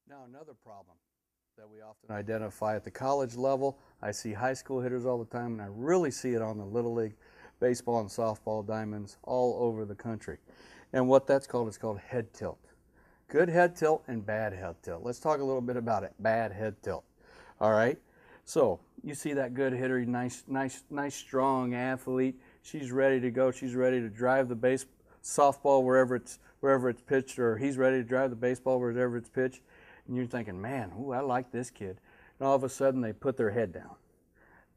Now, another problem that we often identify at the college level, I see high school hitters all the time, and I really see it on the Little League baseball and softball diamonds all over the country. And what that's called is called head tilt. Good head tilt and bad head tilt. Let's talk a little bit about it. Bad head tilt. All right. So you see that good hitter, nice, strong athlete. She's ready to go. She's ready to drive the softball wherever it's pitched, or he's ready to drive the baseball wherever it's pitched. And you're thinking, man, ooh, I like this kid. And all of a sudden they put their head down.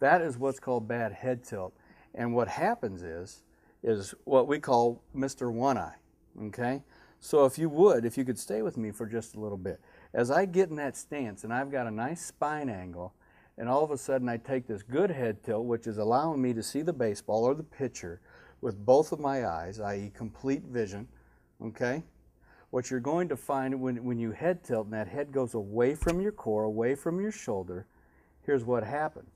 That is what's called bad head tilt. And what happens is what we call Mr. One Eye. Okay? So if you could stay with me for just a little bit. As I get in that stance and I've got a nice spine angle, and all of a sudden I take this good head tilt, which is allowing me to see the baseball or the pitcher with both of my eyes, i.e. complete vision, okay? What you're going to find when you head tilt and that head goes away from your core, away from your shoulder, here's what happens.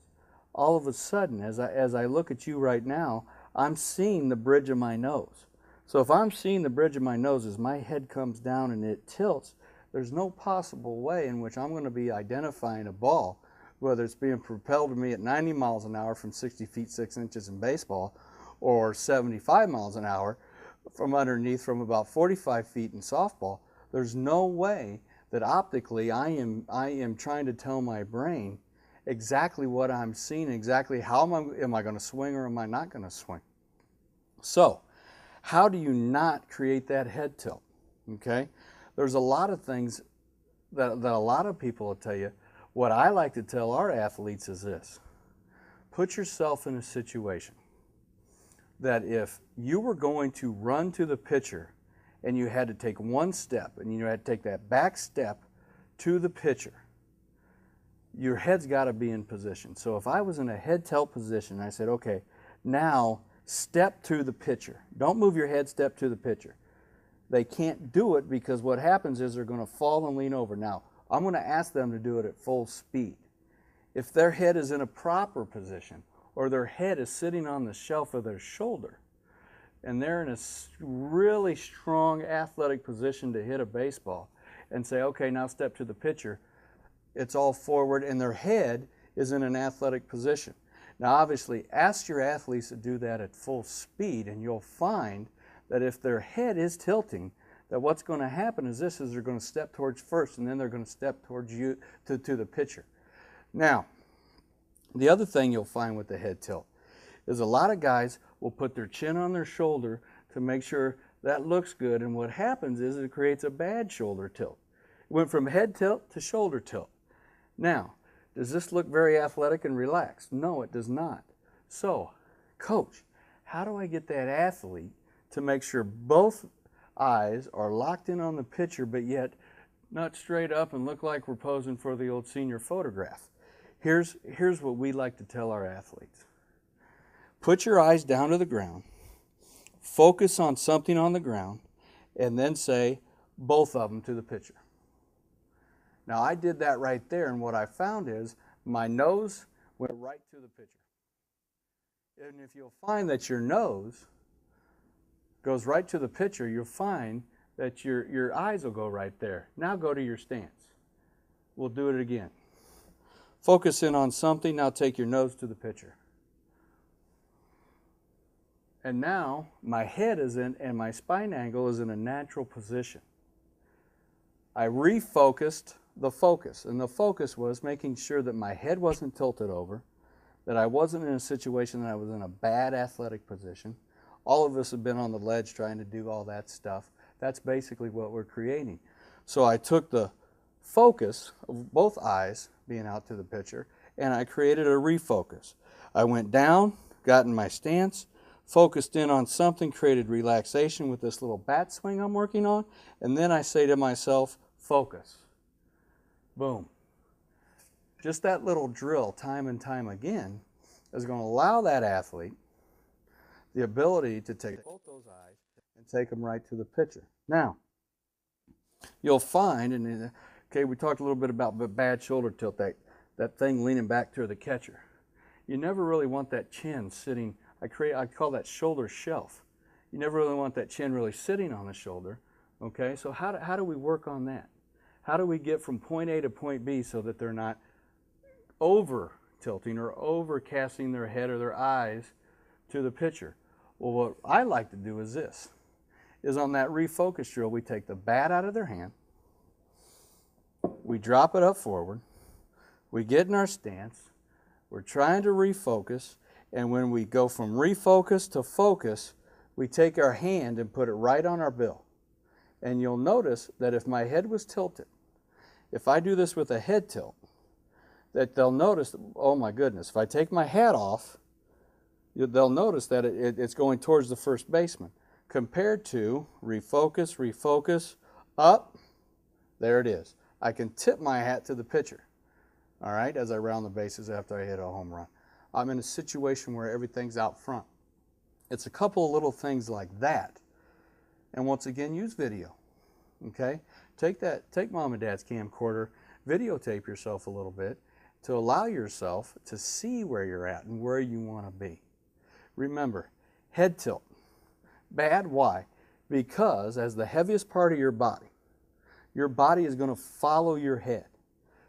All of a sudden, as I look at you right now, I'm seeing the bridge of my nose. So if I'm seeing the bridge of my nose as my head comes down and it tilts, there's no possible way in which I'm going to be identifying a ball, whether it's being propelled to me at 90 miles an hour from 60 feet 6 inches in baseball, or 75 miles an hour from underneath from about 45 feet in softball. There's no way that optically I am trying to tell my brain exactly what I'm seeing, exactly how am I going to swing or am I not going to swing. So how do you not create that head tilt? Okay, there's a lot of things that a lot of people will tell you. What I like to tell our athletes is this: put yourself in a situation that if you were going to run to the pitcher and you had to take one step and you had to take that back step to the pitcher, your head's got to be in position. So if I was in a head tilt position, I said, okay, now step to the pitcher. Don't move your head, step to the pitcher. They can't do it because what happens is they're going to fall and lean over. Now, I'm going to ask them to do it at full speed. If their head is in a proper position, or their head is sitting on the shelf of their shoulder, and they're in a really strong athletic position to hit a baseball, and say, okay, now step to the pitcher, it's all forward, and their head is in an athletic position. Now, obviously, ask your athletes to do that at full speed, and you'll find that if their head is tilting, that what's going to happen is they're going to step towards first, and then they're going to step towards you to the pitcher. Now, the other thing you'll find with the head tilt is a lot of guys will put their chin on their shoulder to make sure that looks good, and what happens is it creates a bad shoulder tilt. It went from head tilt to shoulder tilt. Now, does this look very athletic and relaxed? No, it does not. So, coach, how do I get that athlete to make sure both eyes are locked in on the pitcher, but yet not straight up and look like we're posing for the old senior photograph? Here's what we like to tell our athletes. Put your eyes down to the ground, focus on something on the ground, and then say both of them to the pitcher. Now, I did that right there, and what I found is my nose went right to the pitcher. And if you'll find that your nose goes right to the pitcher, you'll find that your eyes will go right there. Now go to your stance. We'll do it again. Focus in on something, now take your nose to the pitcher. And now my head is in, and my spine angle is in a natural position. I refocused the focus, and the focus was making sure that my head wasn't tilted over, that I wasn't in a situation that I was in a bad athletic position. All of us have been on the ledge trying to do all that stuff. That's basically what we're creating. So I took the focus of both eyes being out to the pitcher, and I created a refocus. I went down, got in my stance, focused in on something, created relaxation with this little bat swing I'm working on, and then I say to myself, focus. Boom. Just that little drill time and time again is going to allow that athlete the ability to take both those eyes and take them right to the pitcher. Now, you'll find, and okay, we talked a little bit about the bad shoulder tilt, that thing leaning back to the catcher. You never really want that chin sitting, I call that shoulder shelf. You never really want that chin really sitting on the shoulder, okay? So how do we work on that? How do we get from point A to point B so that they're not over tilting or over casting their head or their eyes to the pitcher? Well, what I like to do is this, is on that refocus drill, we take the bat out of their hand, we drop it up forward, we get in our stance, we're trying to refocus, and when we go from refocus to focus, we take our hand and put it right on our bill. And you'll notice that if my head was tilted, if I do this with a head tilt, that they'll notice, oh my goodness, if I take my hat off, they'll notice that it's going towards the first baseman. Compared to refocus, refocus, up, there it is. I can tip my hat to the pitcher, all right, as I round the bases after I hit a home run. I'm in a situation where everything's out front. It's a couple of little things like that. And once again, use video, okay? Take mom and dad's camcorder, videotape yourself a little bit to allow yourself to see where you're at and where you want to be. Remember, head tilt. Bad, why? Because as the heaviest part of your body is going to follow your head.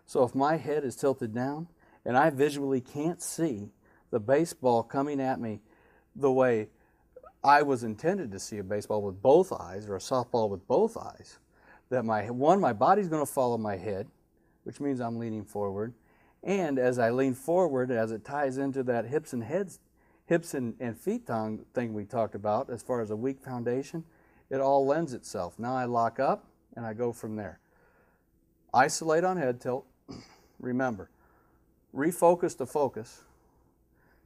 So if my head is tilted down and I visually can't see the baseball coming at me the way I was intended to see a baseball with both eyes or a softball with both eyes, that my body's going to follow my head, which means I'm leaning forward. And as I lean forward, as it ties into that hips and feet thing we talked about as far as a weak foundation, it all lends itself. Now I lock up and I go from there. Isolate on head tilt. Remember, refocus to focus.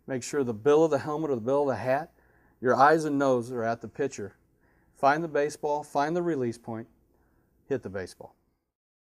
Make sure the bill of the helmet or the bill of the hat, your eyes and nose are at the pitcher. Find the baseball, find the release point, hit the baseball.